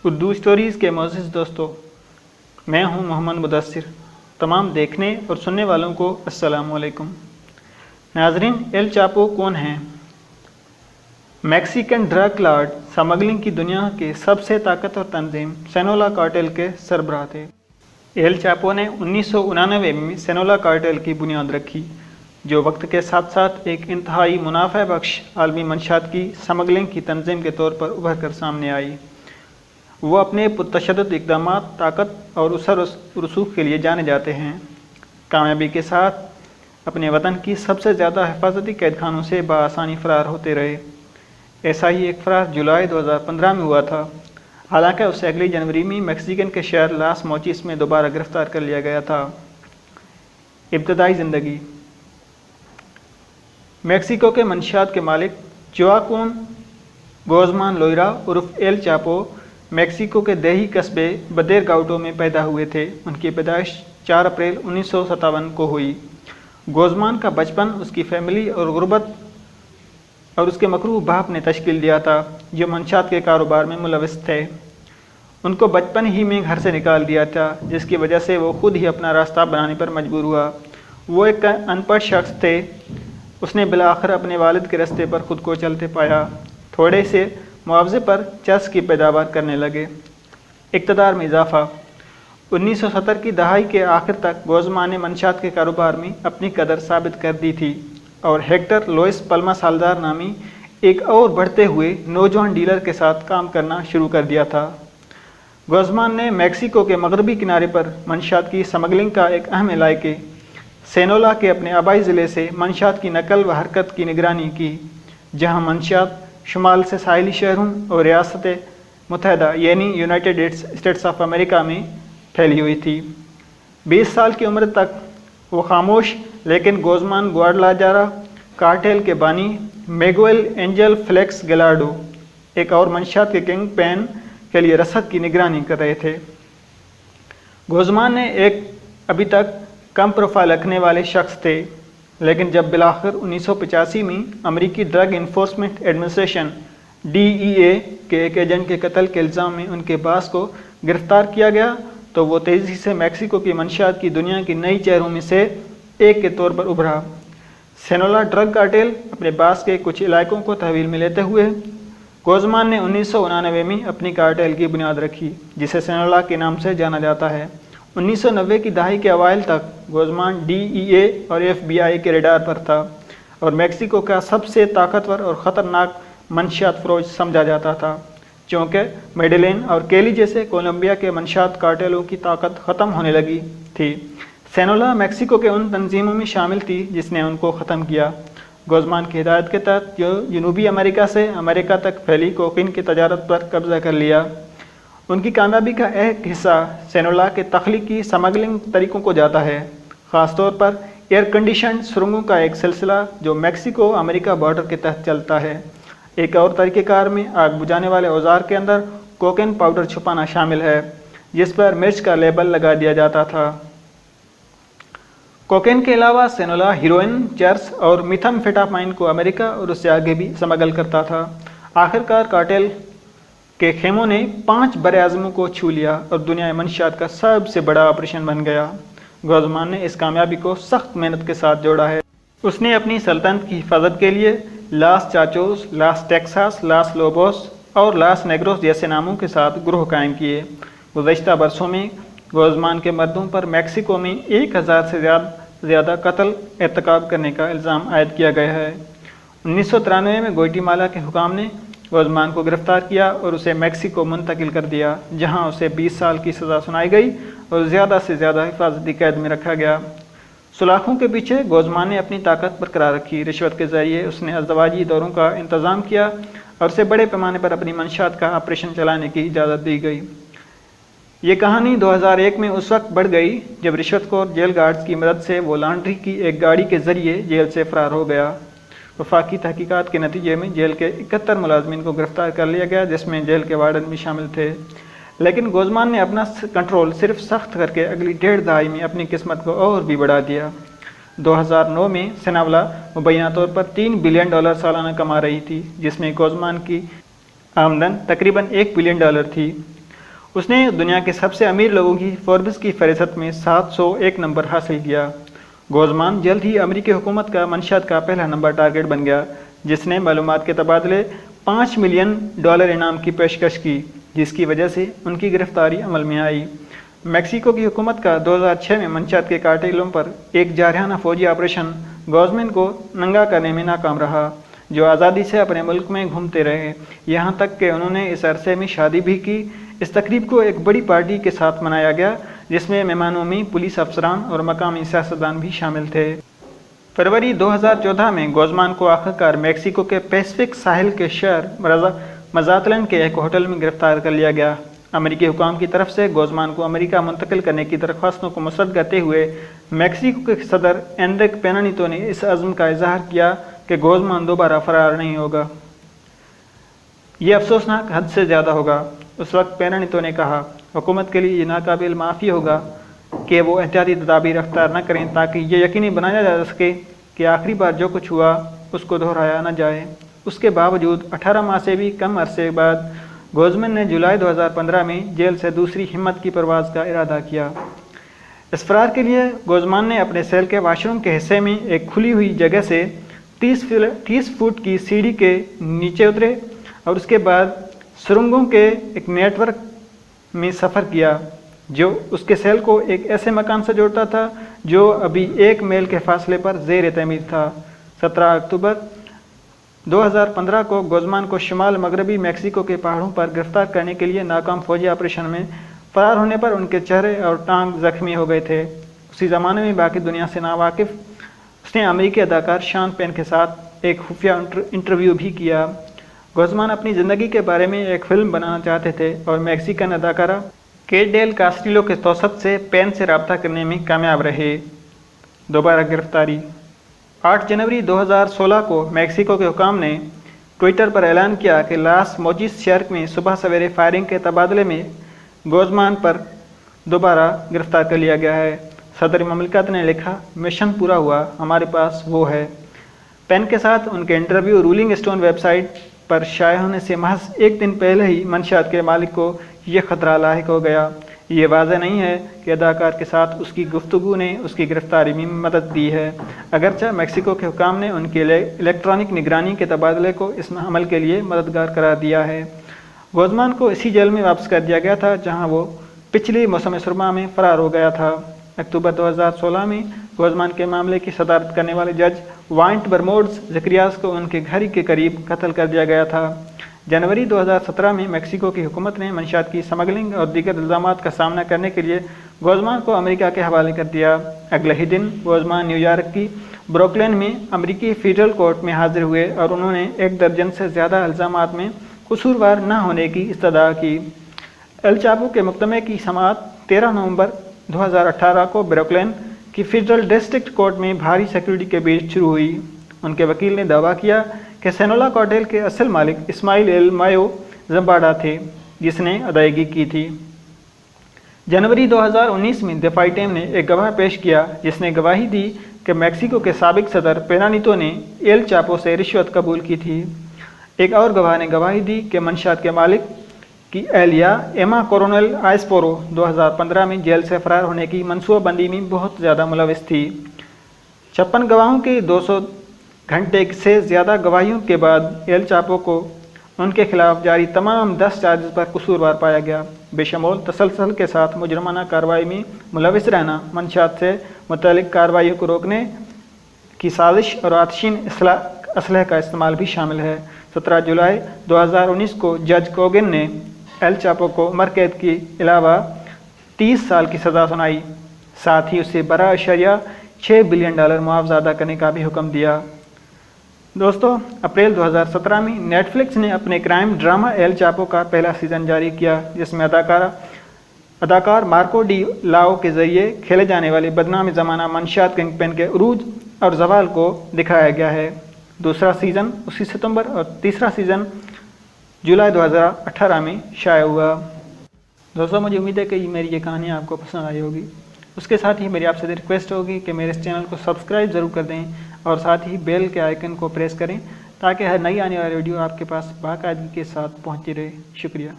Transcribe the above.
Urdu stories کے معزز دوستو، میں ہوں محمد مدثر۔ تمام دیکھنے اور سننے والوں کو السلام علیکم۔ ناظرین، ایل چاپو کون ہیں؟ میکسیکن ڈرگ لارڈ، سمگلنگ کی دنیا کے سب سے طاقتور تنظیم سینولا کارٹیل کے سربراہ تھے۔ ایل چاپو نے 1999 میں سینولا کارٹیل کی بنیاد رکھی، جو وقت کے ساتھ ساتھ ایک انتہائی منافع بخش عالمی منشیات کی سمگلنگ کی تنظیم کے طور پر ابھر کر سامنے آئی۔ وہ اپنے پرتشدد اقدامات، طاقت اور اثر رسوخ کے لیے جانے جاتے ہیں۔ کامیابی کے ساتھ اپنے وطن کی سب سے زیادہ حفاظتی قید خانوں سے بآسانی فرار ہوتے رہے۔ ایسا ہی ایک فرار جولائی 2015 میں ہوا تھا، حالانکہ اسے اگلی جنوری میں میکسیکن کے شہر لاس موچیس میں دوبارہ گرفتار کر لیا گیا تھا۔ ابتدائی زندگی۔ میکسیکو کے منشیات کے مالک جواکون گوزمان لوئرا عرف ایل چاپو میکسیکو کے دیہی قصبے بدیرگاؤٹو میں پیدا ہوئے تھے۔ ان کی پیدائش 4 اپریل 1957 کو ہوئی۔ گوزمان کا بچپن اس کی فیملی اور غربت اور اس کے مکروہ باپ نے تشکیل دیا تھا، جو منشیات کے کاروبار میں ملوث تھے۔ ان کو بچپن ہی میں گھر سے نکال دیا تھا، جس کی وجہ سے وہ خود ہی اپنا راستہ بنانے پر مجبور ہوا۔ وہ ایک ان پڑھ شخص تھے۔ اس نے بالآخر اپنے والد کے راستے پر خود کو چلتے پایا۔ تھوڑے سے معاوضے پر چرس کی پیداوار کرنے لگے۔ اقتدار میں اضافہ۔ 1970 کی دہائی کے آخر تک گوزمان نے منشیات کے کاروبار میں اپنی قدر ثابت کر دی تھی اور ہیکٹر لوئس پلما سالدار نامی ایک اور بڑھتے ہوئے نوجوان ڈیلر کے ساتھ کام کرنا شروع کر دیا تھا۔ گوزمان نے میکسیکو کے مغربی کنارے پر منشیات کی سمگلنگ کا ایک اہم علاقے سینولا کے اپنے آبائی ضلع سے منشیات کی نقل و حرکت کی نگرانی کی، جہاں منشیات شمال سے ساحلی شہروں اور ریاست متحدہ یعنی یونائٹڈ اسٹیٹس آف امریکہ میں پھیلی ہوئی تھی۔ 20 سال کی عمر تک وہ خاموش لیکن گوزمان گواڈالاجارا کارٹیل کے بانی میگوئل اینجل فلیکس گیلاڈو، ایک اور منشیات کے کنگ پین کے لیے رسد کی نگرانی کر رہے تھے۔ گوزمان نے ایک ابھی تک کم پروفائل رکھنے والے شخص تھے، لیکن جب بالآخر 1985 میں امریکی ڈرگ انفورسمنٹ ایڈمنسٹریشن DEA کے ایک ایجنٹ کے قتل کے الزام میں ان کے باس کو گرفتار کیا گیا تو وہ تیزی سے میکسیکو کی منشیات کی دنیا کی نئی چہروں میں سے ایک کے طور پر ابھرا۔ سینولا ڈرگ کارٹیل اپنے باس کے کچھ علاقوں کو تحویل میں لیتے ہوئے گوزمان نے 1989 میں اپنی کارٹیل کی بنیاد رکھی، جسے سینولا کے نام سے جانا جاتا ہے۔ 1990 کی دہائی کے اوائل تک گوزمان DEA اور FBI کے ریڈار پر تھا اور میکسیکو کا سب سے طاقتور اور خطرناک منشیات فروش سمجھا جاتا تھا، چونکہ میڈلین اور کیلی جیسے کولمبیا کے منشیات کارٹیلوں کی طاقت ختم ہونے لگی تھی۔ سینولا میکسیکو کے ان تنظیموں میں شامل تھی جس نے ان کو ختم کیا۔ گوزمان کی ہدایت کے تحت جو جنوبی امریکہ سے امریکہ تک پھیلی کوکین کی تجارت پر قبضہ کر لیا۔ ان کی کامیابی کا ایک حصہ سینولا کے تخلیقی سمگلنگ طریقوں کو جاتا ہے، خاص طور پر ایئر کنڈیشنڈ سرنگوں کا ایک سلسلہ جو میکسیکو امریکہ بارڈر کے تحت چلتا ہے۔ ایک اور طریقہ کار میں آگ بجھانے والے اوزار کے اندر کوکین پاؤڈر چھپانا شامل ہے، جس پر مرچ کا لیبل لگا دیا جاتا تھا۔ کوکین کے علاوہ سینولا ہیروئن، چرس اور میتھامفیٹامائن کو امریکہ اور اس سے آگے بھی سمگل کرتا تھا۔ آخرکار کارٹیل کے خیموں نے 5 براعظموں کو چھو لیا اور دنیا منشیات کا سب سے بڑا آپریشن بن گیا۔ گوزمان نے اس کامیابی کو سخت محنت کے ساتھ جوڑا ہے۔ اس نے اپنی سلطنت کی حفاظت کے لیے لاس چاچوس، لاس ٹیکساس، لاس لوبوس اور لاس نیگروس جیسے ناموں کے ساتھ گروہ قائم کیے۔ گزشتہ برسوں میں گوزمان کے مردوں پر میکسیکو میں 1000 سے زیادہ قتل ارتکاب کرنے کا الزام عائد کیا گیا ہے۔ 1993 میں گوئٹیمالا کے حکام نے گوزمان کو گرفتار کیا اور اسے میکسیکو منتقل کر دیا، جہاں اسے 20 سال کی سزا سنائی گئی اور زیادہ سے زیادہ حفاظتی قید میں رکھا گیا۔ سلاخوں کے پیچھے گوزمان نے اپنی طاقت برقرار رکھی۔ رشوت کے ذریعے اس نے ازدواجی دوروں کا انتظام کیا اور اسے بڑے پیمانے پر اپنی منشیات کا آپریشن چلانے کی اجازت دی گئی۔ یہ کہانی 2001 میں اس وقت بڑھ گئی جب رشوت خور جیل گارڈز کی مدد سے وہ لانڈری کی ایک گاڑی کے ذریعے جیل سے فرار ہو گیا۔ وفاقی تحقیقات کے نتیجے میں جیل کے 71 ملازمین کو گرفتار کر لیا گیا، جس میں جیل کے وارڈن بھی شامل تھے، لیکن گوزمان نے اپنا کنٹرول صرف سخت کر کے اگلی 1.5 دہائی میں اپنی قسمت کو اور بھی بڑھا دیا۔ 2009 میں سینولا مبینہ طور پر $3 بلین سالانہ کما رہی تھی، جس میں گوزمان کی آمدن تقریباً $1 بلین تھی۔ उसने दुनिया के सबसे अमीर लोगों की फोर्ब्स की फहरिस्त में 701 नंबर हासिल किया। गोज़मान जल्द ही अमेरिकी हुकूमत का मंशियात का पहला नंबर टारगेट बन गया, जिसने मालूमात के तबादले $5 मिलियन इनाम की पेशकश की, जिसकी वजह से उनकी गिरफ्तारी अमल में आई। मैक्सिको की हुकूमत का 2006 में मंशियात के कार्टेलों पर एक जारहाना फौजी ऑपरेशन गोज़मान को नंगा करने में नाकाम रहा, जो आज़ादी से अपने मुल्क में घूमते रहे, यहाँ तक कि उन्होंने इस अरसे में शादी भी की। इस तकरीब को एक बड़ी पार्टी के साथ मनाया गया, जिसमें मेहमानों में पुलिस अफसरान और मकामी सियासतदान भी शामिल थे। फरवरी 2014 में गोज़मान को आखिरकार मैक्सिको के पैसिफिक साहिल के शहर मज़ातलन के एक होटल में गिरफ्तार कर लिया गया। अमेरिकी हुकाम की तरफ से गोज़मान को अमेरिका मुंतकिल करने की दरख्वास्तों को मुस्तरद करते हुए मैक्सिको के सदर एनरिक पेना नीतो ने इस अज़्म का इजहार किया कि गोज़मान दोबारा फरार नहीं होगा। ये अफसोसनाक हद से ज़्यादा होगा। उस वक्त पेना नीतो ने कहा, हुकूमत के लिए ये नाकाबिल माफ़ी होगा कि वो एहतियाती तदाबीर अख्तियार न करें ताकि ये यकीनी बनाया जा सके कि आखिरी बार जो कुछ हुआ उसको दोहराया न जाए। उसके बावजूद 18 माह से भी कम अरसे बाद गोज़मान ने जुलाई 2015 में जेल से दूसरी हिम्मत की परवाज़ का इरादा किया। इस फरार के लिए गोज़मान ने अपने सेल के वाशरूम के हिस्से में एक खुली हुई जगह से 30 फुट की सीढ़ी के नीचे उतरे और उसके बाद सुरंगों के एक नेटवर्क में सफ़र किया, जो उसके सेल को एक ऐसे मकान से जोड़ता था जो अभी 1 मील के फासले पर ज़ेर तमीर था। 17 अक्टूबर 2015 को गोज़मान को शुमाल मगरबी मैक्सिको के पहाड़ों पर गिरफ्तार करने के लिए नाकाम फौजी ऑपरेशन में फरार होने पर उनके चेहरे और टांग जख्मी हो गए थे। उसी ज़माने में बाकी दुनिया से नावाकिफ़ उसने अमेरिकी अदाकार शॉन पेन के साथ एक खुफिया इंटरव्यू भी किया। गोज़मान अपनी ज़िंदगी के बारे में एक फ़िल्म बनाना चाहते थे और मैक्सिकन अदाकारा केट डेल कास्टिलो के तौसत से पेन से रब्ता करने में कामयाब रहे। दोबारा गिरफ्तारी 8 जनवरी 2016 को मैक्सिको के हुकाम ने ट्विटर पर ऐलान किया कि लास मोजिस शहर में सुबह सवेरे फायरिंग के तबादले में गोज़मान पर दोबारा गिरफ्तार कर लिया गया है। सदर ममलिकत ने लिखा, मिशन पूरा हुआ, हमारे पास वो है। पेन के साथ उनके इंटरव्यू रोलिंग स्टोन वेबसाइट पर शाये होने से महज एक दिन पहले ही मंशियात के मालिक को यह खतरा लाहिक हो गया। ये वाज़ेह नहीं है कि अदाकार के साथ उसकी गुफ्तगू ने उसकी गिरफ्तारी में मदद दी है, अगरचे मैक्सिको के हुकाम ने उनके इलेक्ट्रॉनिक निगरानी के तबादले को इस अमल के लिए मददगार करार दिया है। गोज़मान को इसी जेल में वापस कर दिया गया था जहाँ वो पिछले मौसम सरमा में फ़रार हो गया था। अक्टूबर 2016 में गोज़मान के मामले की सदारत करने वाले जज वाइंट बर्मोड्स ज़करियास को उनके घर के करीब कत्ल कर दिया गया था। जनवरी 2017 में मैक्सिको की हुकूमत ने मंशियात की स्मगलिंग और दीगर इल्ज़ामात का सामना करने के लिए गोज़मान को अमेरिका के हवाले कर दिया। अगले ही दिन गोज़मान न्यूयॉर्क की ब्रुकलिन में अमेरिकी फेडरल कोर्ट में हाजिर हुए और उन्होंने 1 दर्जन से ज़्यादा इल्ज़ामात में कसूरवार न होने की इस्तदा की। एल चापो के मुकदमे की समाअत 13 नवंबर 2018 को ब्रुकलिन की फेडरल डिस्ट्रिक्ट कोर्ट में भारी सिक्योरिटी के बीच शुरू हुई। उनके वकील ने दावा किया कि सिनोला कार्टेल के असल मालिक इस्माइल एल मायो ज़म्बाडा थे, जिसने अदायगी की थी। जनवरी 2019 में दफाई टीम ने एक गवाह पेश किया जिसने गवाही दी कि मैक्सिको के साबिक सदर पेना नीतो ने एल चापो से रिश्वत कबूल की थी। एक और गवाह ने गवाही दी कि मंशियात के मालिक की एहलिया एमा कोरोनल आइस्पोरो 2015 में जेल से फरार होने की मनसूबाबंदी में बहुत ज़्यादा मुलविस थी। 56 गवाहों के 200 घंटे से ज़्यादा गवाहियों के बाद एल चापो को उनके खिलाफ जारी तमाम 10 चार्जेस पर कसूरवार पाया गया, बेशमूल तसलसल के साथ मुजरमाना कार्रवाई में मुलविस रहना, मंशियात से मुतल्लिक़ कार्रवाइयों को रोकने की साजिश और आतिशीन असलह का इस्तेमाल भी शामिल है। 17 जुलाई 2019 को जज कोगिन ने एल चापो को उम्र कैद के अलावा 30 साल की सज़ा सुनाई, साथ ही उसे बराशरिया $6 बिलियन मुआवजा अदा करने का भी हुक्म दिया। दोस्तों, अप्रैल 2017 में नेटफ्लिक्स ने अपने क्राइम ड्रामा एल चापो का पहला सीज़न जारी किया, जिसमें अदाकार मार्को डी लाओ के ज़रिए खेले जाने वाले बदनाम ज़माना मंशियात किंगपिन के उरूज और ज़वाल को दिखाया गया है। दूसरा सीज़न उसी सितंबर और तीसरा सीज़न जुलाई 2018 में शाया हुआ। दोस्तों, मुझे उम्मीद है कि मेरी ये कहानी आपको पसंद आई होगी। उसके साथ ही मेरी आपसे रिक्वेस्ट होगी कि मेरे इस चैनल को सब्सक्राइब ज़रूर कर दें और साथ ही बेल के आइकन को प्रेस करें ताकि हर नई आने वाली वीडियो आपके पास बाकायदगी के साथ पहुंचती रहे। शुक्रिया।